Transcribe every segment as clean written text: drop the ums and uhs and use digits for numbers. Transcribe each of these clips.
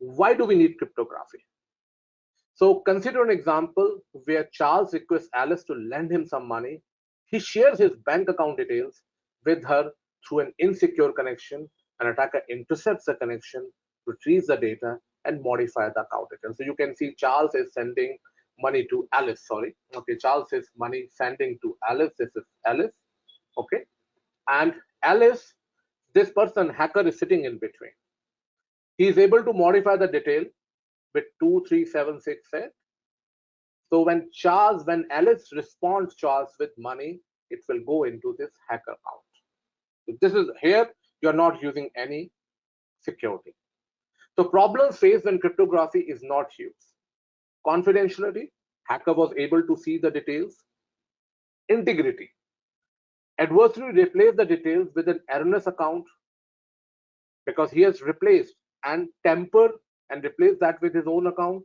Why do we need cryptography? So consider an example where Charles requests Alice to lend him some money. He shares his bank account details with her through an insecure connection. An attacker intercepts the connection, retrieves the data, and modifies the account details. So you can see Charles is sending money to Alice. Sorry. Okay, Charles is money sending to Alice. This is Alice. Okay. And Alice, this person, hacker, is sitting in between. He is able to modify the detail with 23768. So when Alice responds Charles with money, it will go into this hacker account. So this is here, you're not using any security. So problems faced when cryptography is not used. Confidentiality, hacker was able to see the details. Integrity, adversary replaced the details with an erroneous account because he has replaced and tempered and replaced that with his own account.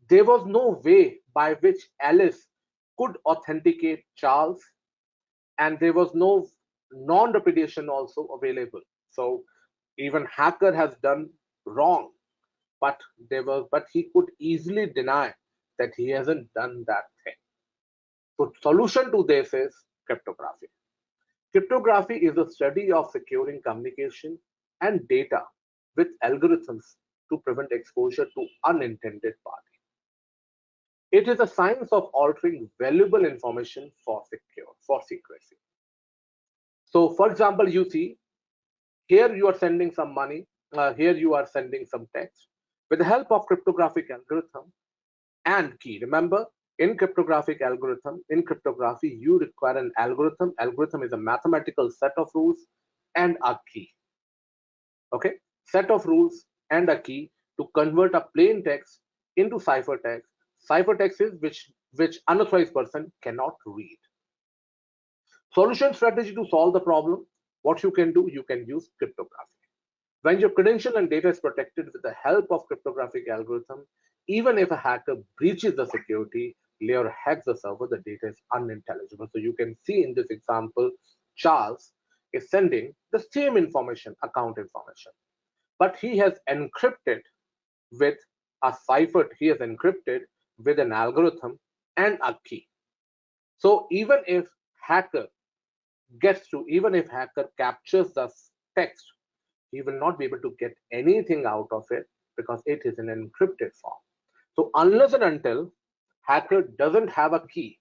There was no way by which Alice could authenticate Charles, and there was no non-repudiation also available. So even hacker has done wrong, but he could easily deny that he hasn't done that thing. So solution to this is cryptography. Cryptography is the study of securing communication and data with algorithms to prevent exposure to unintended parties. It is a science of altering valuable information for secrecy. So, for example, you see here you are sending some money, here you are sending some text with the help of cryptographic algorithm and key. Remember, in cryptography, you require an algorithm. Algorithm is a mathematical set of rules and a key. Okay, set of rules and a key to convert a plain text into ciphertext. Ciphertext is which unauthorized person cannot read. Solution strategy to solve the problem. What you can do, you can use cryptography. When your credential and data is protected with the help of cryptographic algorithm, even if a hacker breaches the security layer or hacks the server, the data is unintelligible. So you can see in this example, Charles is sending the same information, account information, but he has encrypted with a cipher, he has encrypted with an algorithm and a key. So even if hacker captures the text, he will not be able to get anything out of it because it is in encrypted form. So hacker doesn't have a key,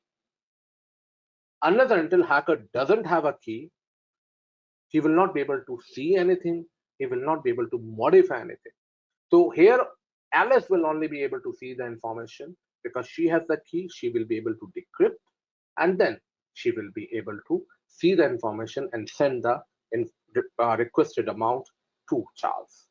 unless and until hacker doesn't have a key, he will not be able to see anything, he will not be able to modify anything. So here, Alice will only be able to see the information because she has the key, she will be able to decrypt, and then she will be able to see the information and send the requested amount to Charles.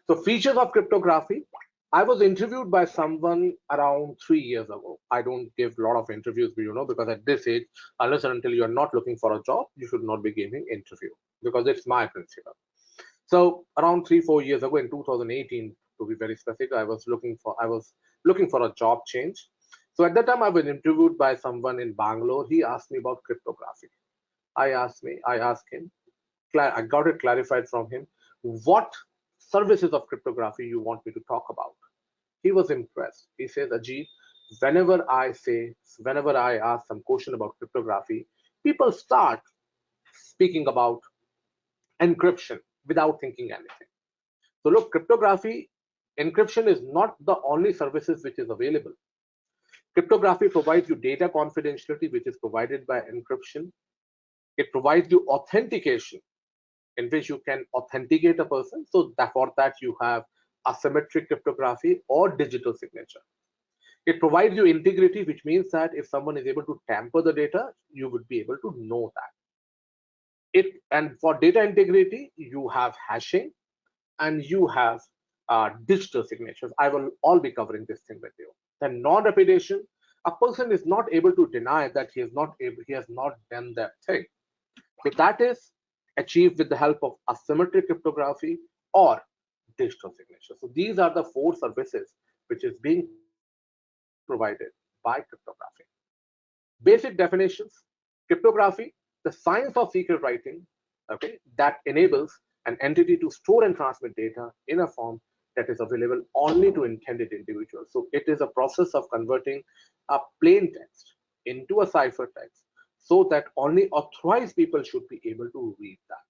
So features of cryptography. I was interviewed by someone around 3 years ago. I don't give a lot of interviews, because at this age, unless and until you are not looking for a job, you should not be giving interview because it's my principle. So around 3-4 years ago, in 2018, to be very specific, I was looking for a job change. So at that time, I was interviewed by someone in Bangalore. He asked me about cryptography. I asked him, I got it clarified from him, what services of cryptography you want me to talk about. He was impressed. He says, Ajit, whenever I ask some question about cryptography, people start speaking about encryption without thinking anything. So look, encryption is not the only services which is available. Cryptography provides you data confidentiality, which is provided by encryption. It provides you authentication, in which you can authenticate a person. So for that you have asymmetric cryptography or digital signature. It provides you integrity, which means that if someone is able to tamper the data, you would be able to know that. And for data integrity, you have hashing and you have digital signatures. I will all be covering this thing with you. Then non-repudiation, a person is not able to deny that he has not done that thing. So that is achieved with the help of asymmetric cryptography or digital signature. So these are the 4 services which is being provided by cryptography. Basic definitions: cryptography, the science of secret writing, okay, that enables an entity to store and transmit data in a form that is available only to intended individuals. So it is a process of converting a plain text into a ciphertext so that only authorized people should be able to read that.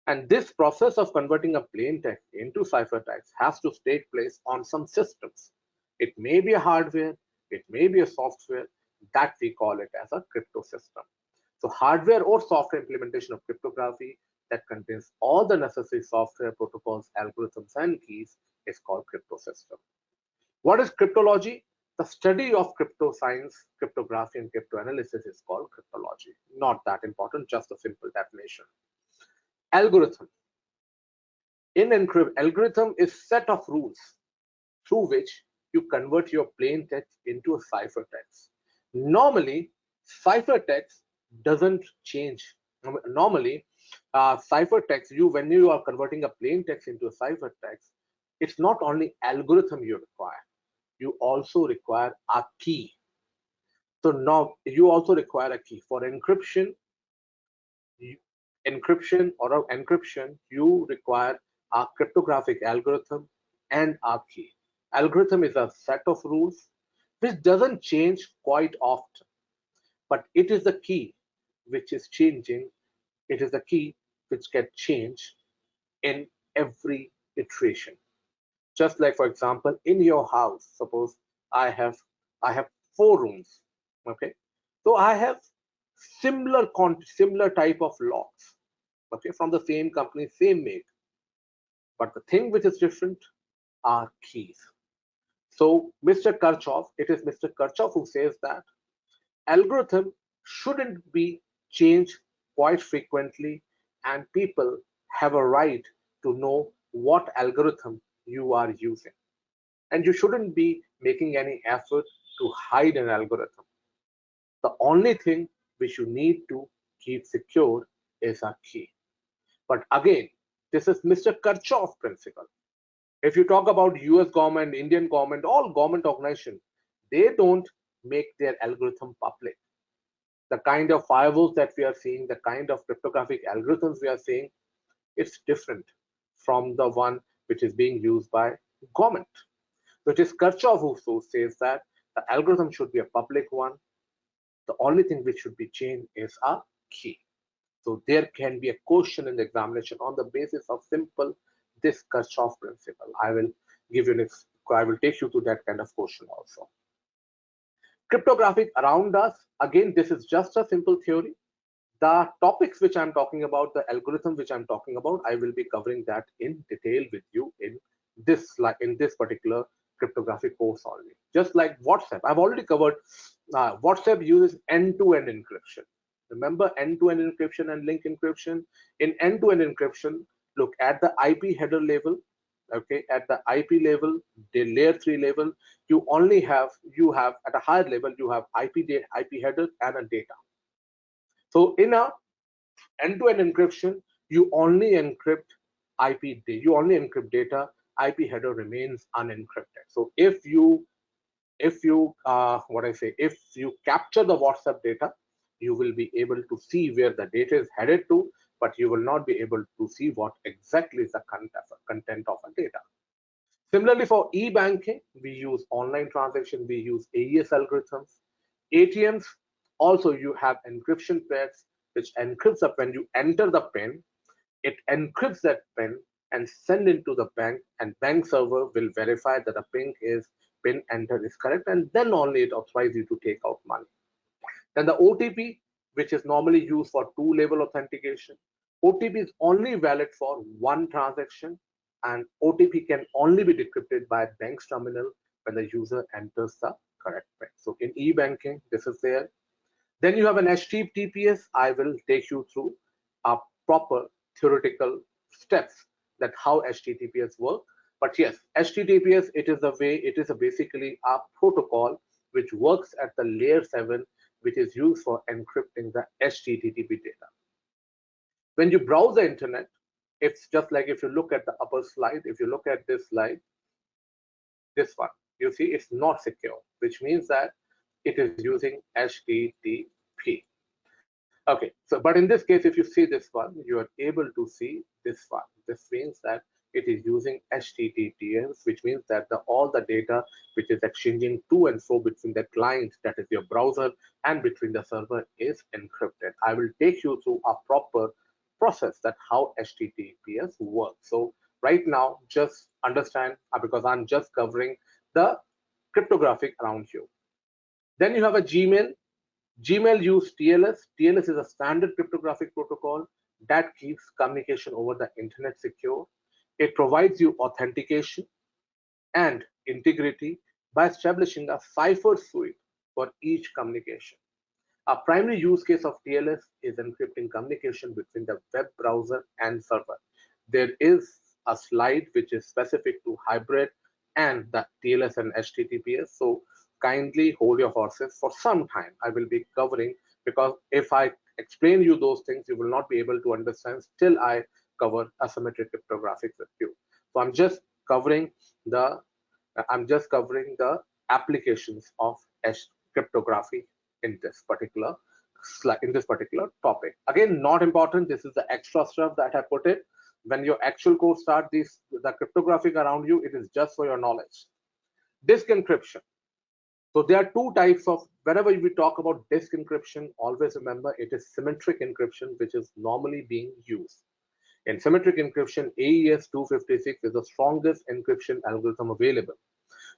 And this process of converting a plain text into ciphertext has to take place on some systems. It may be a hardware, it may be a software, that we call it as a crypto system. So hardware or software implementation of cryptography that contains all the necessary software, protocols, algorithms, and keys is called crypto system. What is cryptology? The study of crypto science, cryptography, and crypto analysis is called cryptology. Not that important, just a simple definition. Algorithm. In encrypt, algorithm is set of rules through which you convert your plain text into a ciphertext. Normally, ciphertext doesn't change. Normally, ciphertext, when you are converting a plain text into a ciphertext, it's not only algorithm you require, you also require a key. So now you also require a key. For encryption, you require a cryptographic algorithm and a key. Algorithm is a set of rules which doesn't change quite often, but it is the key which is changing. It is the key which can change in every iteration. Just like, for example, in your house, suppose I have I have 4 rooms. Okay, so I have similar type of locks. Okay, from the same company, same make, but the thing which is different are keys. So Mr. Kirchhoff, it is Mr. Kirchhoff who says that algorithm shouldn't be changed quite frequently, and people have a right to know what algorithm you are using. And you shouldn't be making any effort to hide an algorithm. The only thing which you need to keep secure is a key. But again, this is Mr. Kirchhoff principle. If you talk about US government, Indian government, all government organizations, they don't make their algorithm public. The kind of firewalls that we are seeing, the kind of cryptographic algorithms we are seeing, it's different from the one which is being used by government. So it is Kirchhoff who says that the algorithm should be a public one. The only thing which should be changed is a key. So there can be a question in the examination on the basis of simple this Kirchhoff principle. I will give you next. I will take you to that kind of question also. Cryptographic around us. Again, this is just a simple theory. The topics which I'm talking about, the algorithm which I'm talking about, I will be covering that in detail with you in this particular cryptographic course only. Just like WhatsApp, I've already covered. WhatsApp uses end-to-end encryption. Remember end-to-end encryption and link encryption. In end-to-end encryption, look at the IP header level. Okay, at the IP level, the layer 3 level, you have at a higher level you have IP header and a data. So in a end-to-end encryption, you only encrypt you only encrypt data. IP header remains unencrypted. So if you capture the WhatsApp data, you will be able to see where the data is headed to, but you will not be able to see what exactly is the content of a data. Similarly, for e-banking, we use online transaction, we use AES algorithms. ATMs, also you have encryption pairs, which encrypts up when you enter the PIN, it encrypts that PIN and send it to the bank, and bank server will verify that the PIN entered is correct, and then only it authorizes you to take out money. Then the OTP, which is normally used for two-level authentication. OTP is only valid for one transaction, and OTP can only be decrypted by a bank's terminal when the user enters the correct PIN. So in e-banking, this is there. Then you have an HTTPS. I will take you through a proper theoretical steps that how HTTPS work. But yes, HTTPS, it is basically a protocol which works at the layer 7, which is used for encrypting the HTTP data. When you browse the internet, it's just like if you look at the upper slide, if you look at this slide, this one, you see it's not secure, which means that it is using HTTP. Okay, so but in this case, if you see this one, you are able to see this one. This means that it is using HTTPS, which means that all the data which is exchanging to and fro between the client, that is your browser, and between the server is encrypted. I will take you through a proper process that how HTTPS works. So right now, just understand because I'm just covering the cryptographic around you. Then you have a Gmail. Gmail use TLS. TLS is a standard cryptographic protocol that keeps communication over the internet secure. It provides you authentication and integrity by establishing a cipher suite for each communication. A primary use case of TLS is encrypting communication between the web browser and server. There is a slide which is specific to hybrid and the TLS and HTTPS. So kindly hold your horses for some time. I will be covering, because if I explain you those things, you will not be able to understand till I cover asymmetric cryptographic with you. So the I'm just covering the applications of cryptography in this particular topic. Again, not important. This is the extra stuff that I put it. When your actual course starts, the cryptographic around you, it is just for your knowledge. Disk encryption. So there are two types of, whenever we talk about disk encryption, always remember it is symmetric encryption, which is normally being used. In symmetric encryption, AES 256 is the strongest encryption algorithm available.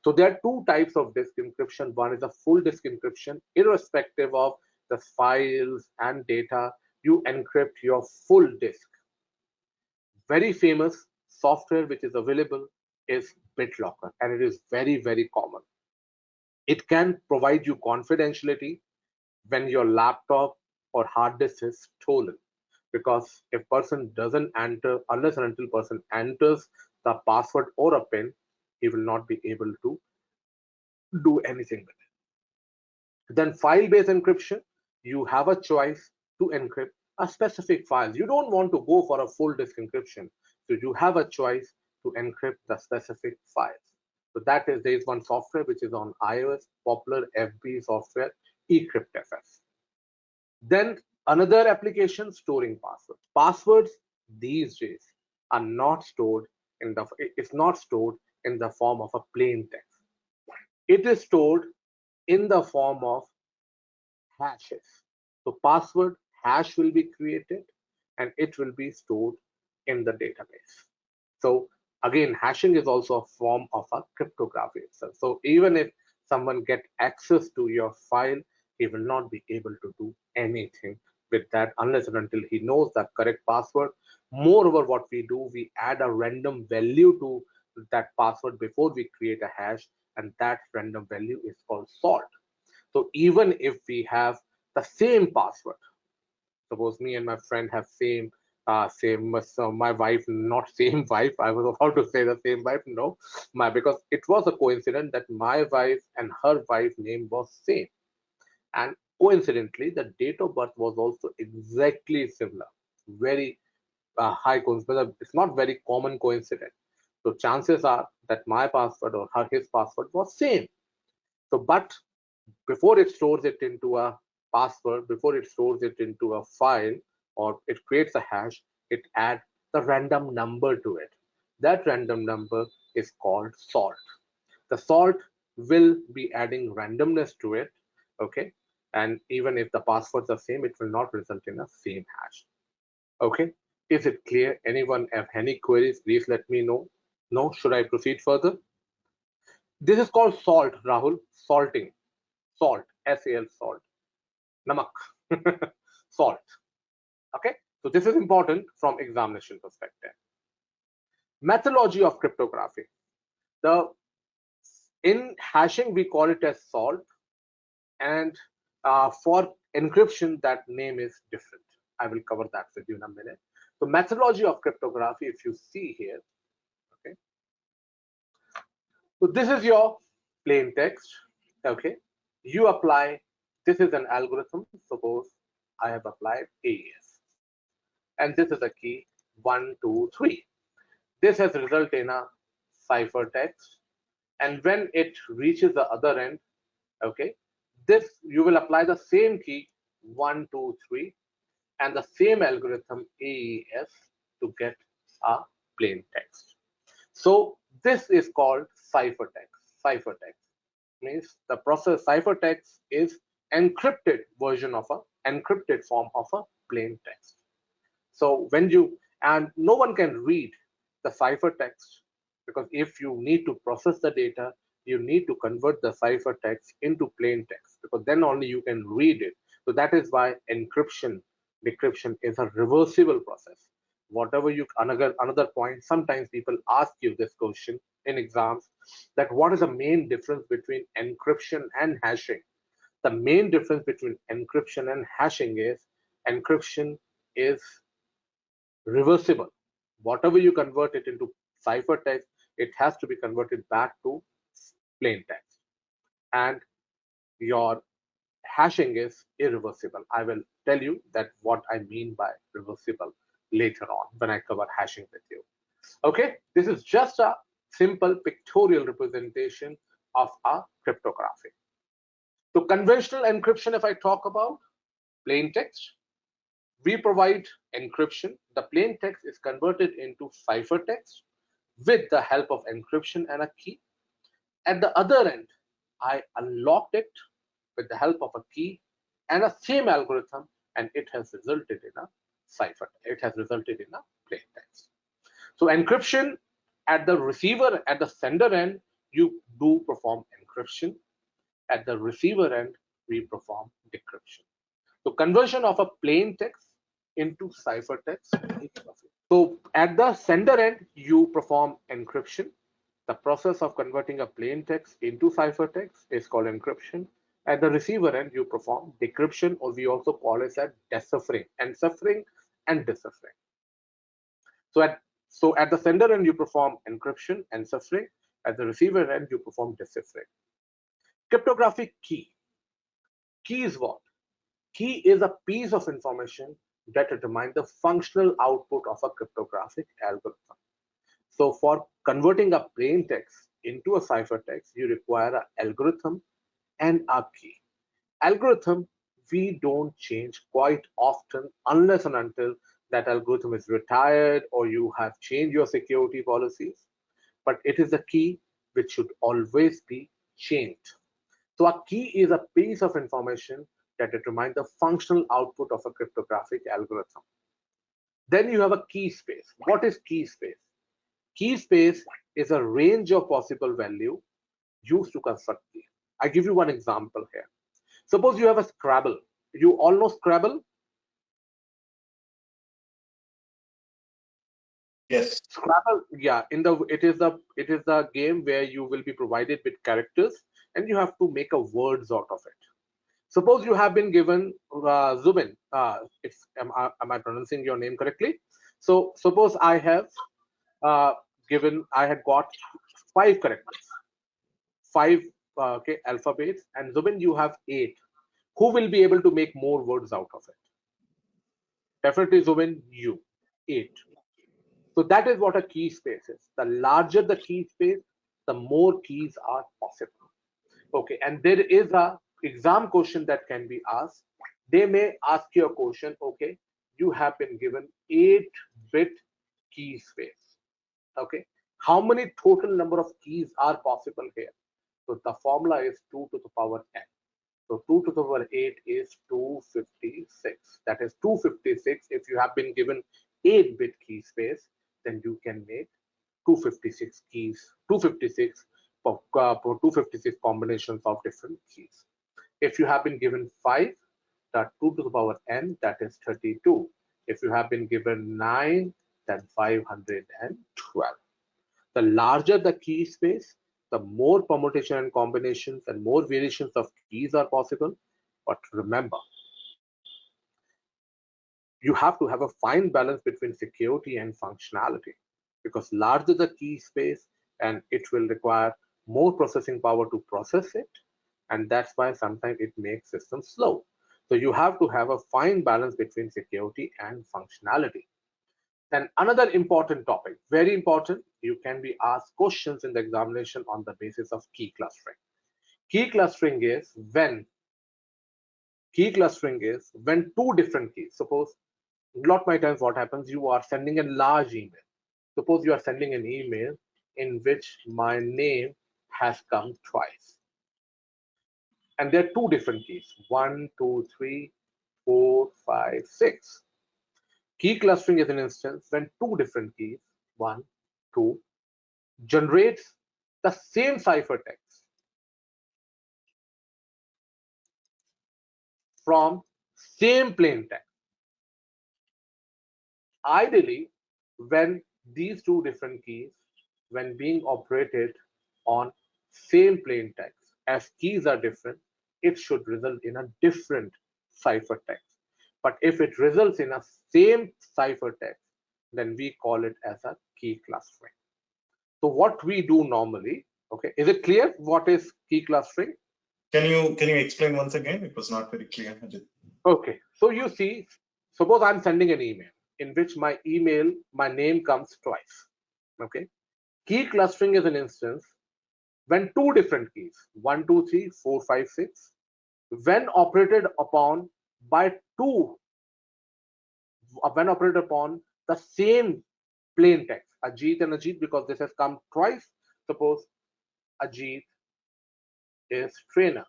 So there are two types of disk encryption. One is a full disk encryption. Irrespective of the files and data, you encrypt your full disk. Very famous software which is available is BitLocker, and it is very, very common. It can provide you confidentiality when your laptop or hard disk is stolen, because if person doesn't enter, unless and until person enters the password or a pin, he will not be able to do anything with it. Then file-based encryption, you have a choice to encrypt a specific file. You don't want to go for a full disk encryption, so you have a choice to encrypt the specific files. So that is, there is one software which is on iOS, popular FB software, eCryptFS. Then another application, storing passwords. Passwords these days are not stored in the, it's not stored in the form of a plain text. It is stored in the form of hashes. So password hash will be created and it will be stored in the database. So again, hashing is also a form of a cryptography itself. So even if someone get access to your file, he will not be able to do anything with that unless and until he knows the correct password. Moreover, what we do, we add a random value to that password before we create a hash, and that random value is called salt. So even if we have the same password, suppose me and my friend have same, so my wife, not same wife, I was about to say the same wife, no, because it was a coincidence that my wife and her wife name was same, and coincidentally the date of birth was also exactly similar. Very high coincidence. It's not very common coincidence. So chances are that my password or his password was same. So but before it stores it into a password, before it stores it into a file, or it creates a hash, it adds the random number to it. That random number is called salt. The salt will be adding randomness to it, okay? And even if the passwords are same, it will not result in a same hash, okay? Is it clear? Anyone have any queries? Please let me know. No? Should I proceed further? This is called salt, Rahul. Salting. Salt. S-A-L, salt. Namak. Salt. Okay. So this is important from examination perspective. Methodology of cryptography. In hashing we call it as salt, and for encryption that name is different. I will cover that with you in a minute. So methodology of cryptography, if you see here, okay. So this is your plain text, okay. You apply, this is an algorithm. Suppose I have applied AES, and this is a key 1, 2, 3. This has resulted in a cipher text, and when it reaches the other end, okay, this you will apply the same key 1, 2, 3, and the same algorithm AES to get a plain text. So this is called ciphertext. Ciphertext means the process ciphertext is encrypted version of a encrypted form of a plain text. So when you and no one can read the ciphertext, because if you need to process the data, you need to convert the ciphertext into plain text, because then only you can read it. So that is why encryption, decryption is a reversible process. Whatever you another point, sometimes people ask you this question in exams, that what is the main difference between encryption and hashing? The main difference between encryption and hashing is encryption is reversible. Whatever you convert it into ciphertext, it has to be converted back to plain text. And your hashing is irreversible. I will tell you that what I mean by reversible later on when I cover hashing with you. Okay, this is just a simple pictorial representation of a cryptography. So conventional encryption, if I talk about plain text, we provide encryption. The plain text is converted into ciphertext with the help of encryption and a key. At the other end, I unlocked it with the help of a key and a same algorithm, and it has resulted in a cipher. It has resulted in a plain text. So encryption at the receiver, at the sender end, you do perform encryption. At the receiver end, we perform decryption. So conversion of a plain text into ciphertext. So at the sender end, you perform encryption. The process of converting a plain text into ciphertext is called encryption. At the receiver end, you perform decryption, or we also call it as deciphering, enciphering and deciphering. So at the sender end, you perform encryption, enciphering. At the receiver end, you perform deciphering. Cryptographic key. Key is what? Key is a piece of information that determines the functional output of a cryptographic algorithm. So for converting a plain text into a ciphertext, you require an algorithm and a key. Algorithm we don't change quite often unless and until that algorithm is retired or you have changed your security policies. But it is a key which should always be changed. So a key is a piece of information that determines the functional output of a cryptographic algorithm. Then you have a key space. What is key space? Key space is a range of possible value used to construct key. I give you one example here. Suppose you have a Scrabble. You all know Scrabble? Yes. Scrabble, yeah. It is the game where you will be provided with characters and you have to make a words out of it. Suppose you have been given Zubin. Am I pronouncing your name correctly? So suppose I have I had got 5 characters, five okay alphabets, and Zubin you have 8. Who will be able to make more words out of it? Definitely Zubin, you 8. So that is what a key space is. The larger the key space, the more keys are possible. Okay, and there is a exam question that can be asked. They may ask you a question, okay, you have been given 8-bit key space. Okay, how many total number of keys are possible here? So the formula is 2 to the power n. So 2 to the power 8 is 256. That is 256. If you have been given 8-bit key space, then you can make 256 keys, 256 for 256 combinations of different keys. If you have been given 5, that 2 to the power n, that is 32. If you have been given 9, then 512. The larger the key space, the more permutation and combinations and more variations of keys are possible. But remember, you have to have a fine balance between security and functionality, because larger the key space and it will require more processing power to process it, and that's why sometimes it makes systems slow. So you have to have a fine balance between security and functionality. Then another important topic, very important, you can be asked questions in the examination on the basis of key clustering. Key clustering is when two different keys, suppose a lot my times what happens, you are sending a large email. Suppose you are sending an email in which my name has come twice. And there are two different keys, 1, 2, 3, 4, 5, 6. Key clustering is an instance when two different keys, 1, 2, generates the same ciphertext from same plain text. Ideally, when these two different keys, when being operated on same plain text, as keys are different, it should result in a different ciphertext. But if it results in a same ciphertext, then we call it as a key clustering. So what we do normally, okay, is it clear what is key clustering? Can you explain once again? It was not very clear. Okay, so you see, suppose I'm sending an email in which my name comes twice. Okay, key clustering is an instance when two different keys, 1, 2, 3, 4, 5, 6, when operated upon by two, when operated upon the same plain text, Ajit and Ajit, because this has come twice. Suppose Ajit is trainer,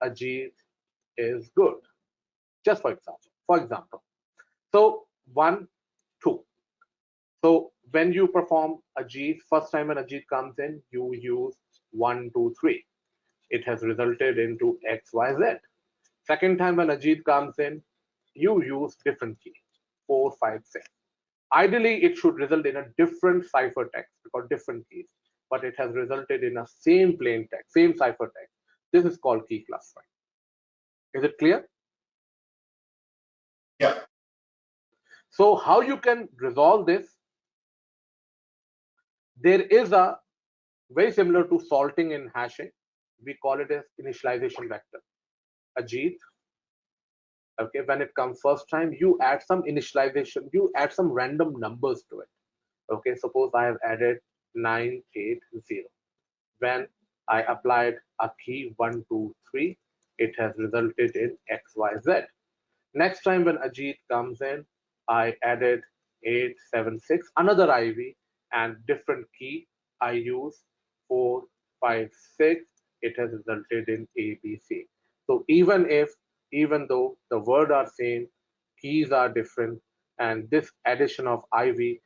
Ajit is good. Just for example. So 1, 2. So when you perform Ajit, first time when Ajit comes in, you use 1, 2, 3. It has resulted into X, Y, Z. Second time when Ajit comes in, you use different key, 4, 5, 6. Ideally, it should result in a different ciphertext because different keys, but it has resulted in a same plain text, same ciphertext. This is called key clustering. Is it clear? Yeah. So how you can resolve this? There is a very similar to salting in hashing. We call it as initialization vector. Ajit, okay, when it comes first time, you add some initialization, you add some random numbers to it. Okay, suppose I have added 980. When I applied a key 1, 2, 3, it has resulted in XYZ. Next time when Ajit comes in, I added 876, another IV, and different key. I use 4, 5, 6. It has resulted in ABC. So even though the word are same, keys are different, and this addition of IV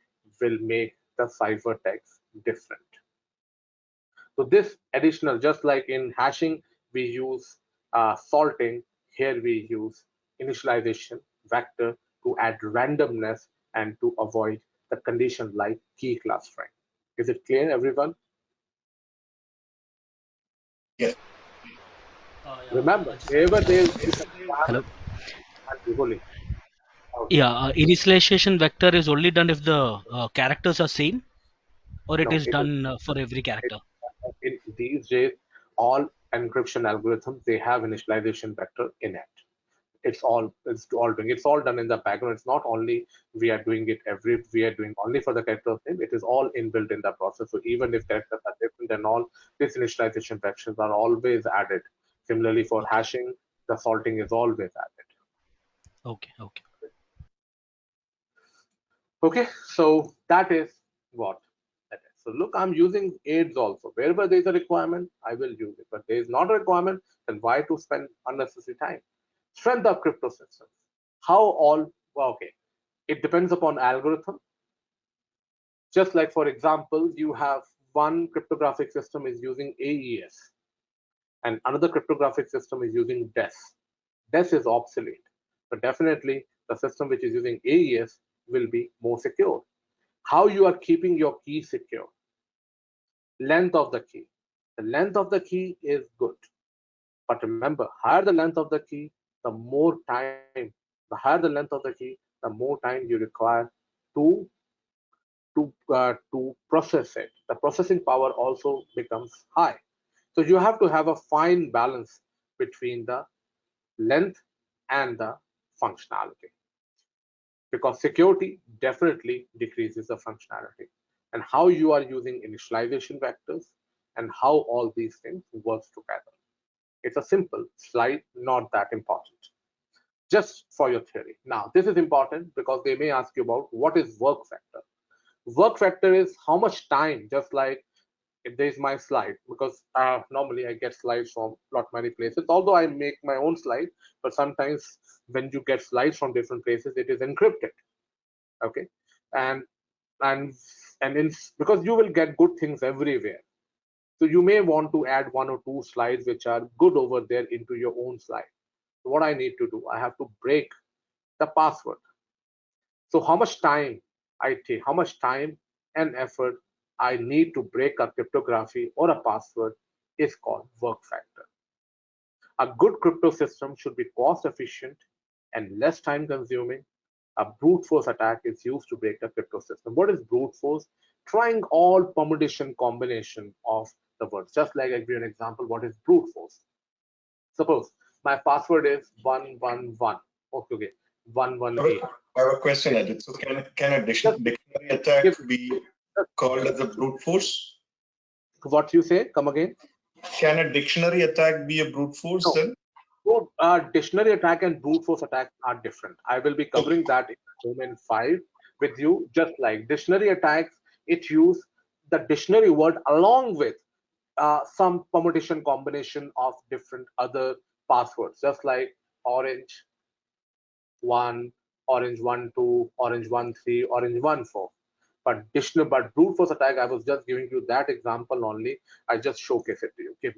will make the ciphertext different. So this additional, just like in hashing, we use salting. Here we use initialization vector to add randomness and to avoid the condition like key clustering. Is it clear, everyone? Yes. Yeah, Remember, I just want wherever to there is add. a Hello. requirement, and we will. Okay. Yeah, initialization vector is only done if the characters are same, or it No, is it is done for every it, character. in these days all encryption algorithms they have initialization vector in it. It's all done in the background. It's not only we are doing only for the character name. It is all inbuilt in the process. So even if characters are different and all, these initialization vectors are always added. Similarly for Okay, hashing, the salting is always added. okay, okay. Okay, so that is what that is. So look, I'm using aids also. Wherever there is a requirement, I will use it. But there is not a requirement, then why to spend unnecessary time? Strength of crypto systems. How all well, okay. It depends upon algorithm. Just like for example, you have one cryptographic system is using AES and another cryptographic system is using DES. DES is obsolete, but definitely the system which is using AES will be more secure. How you are keeping your key secure? Length of the key. The length of the key is good, but remember, higher the length of the key, the more time. The higher the length of the key, the more time you require to to process it. The processing power also becomes high. So you have to have a fine balance between the length and the functionality because security definitely decreases the functionality and how you are using initialization vectors and how all these things works together. It's a simple slide, not that important. Just for your theory. Now, this is important because they may ask you about what is work vector. Work factor is how much time, just like there's my slide, because normally I get slides from lot many places, although I make my own slide, but sometimes when you get slides from different places, it is encrypted. Okay. and and because you will get good things everywhere, so you may want to add one or two slides which are good over there into your own slide. So what I need to do, I have to break the password. So how much time and effort I need to break a cryptography or a password is called work factor. A good crypto system should be cost efficient and less time consuming. A brute force attack is used to break the crypto system. What is brute force? Trying all permutation combination of the words. Just like I give you an example, what is brute force? Suppose my password is 111. Okay, 118. I have a question, Ajit. So can a Just dictionary attack give be called as a brute force? what you say. Come again. Can a dictionary attack be a brute force No. then? So, dictionary attack and brute force attack are different. I will be Okay. covering that in domain 5 with you. Just like dictionary attacks, it use the dictionary word along with some permutation combination of different other passwords, just like orange 1, orange 1 2, orange 1 3, orange 1 4. But brute force attack, I was just giving you that example only. I just showcase it to you. Give me.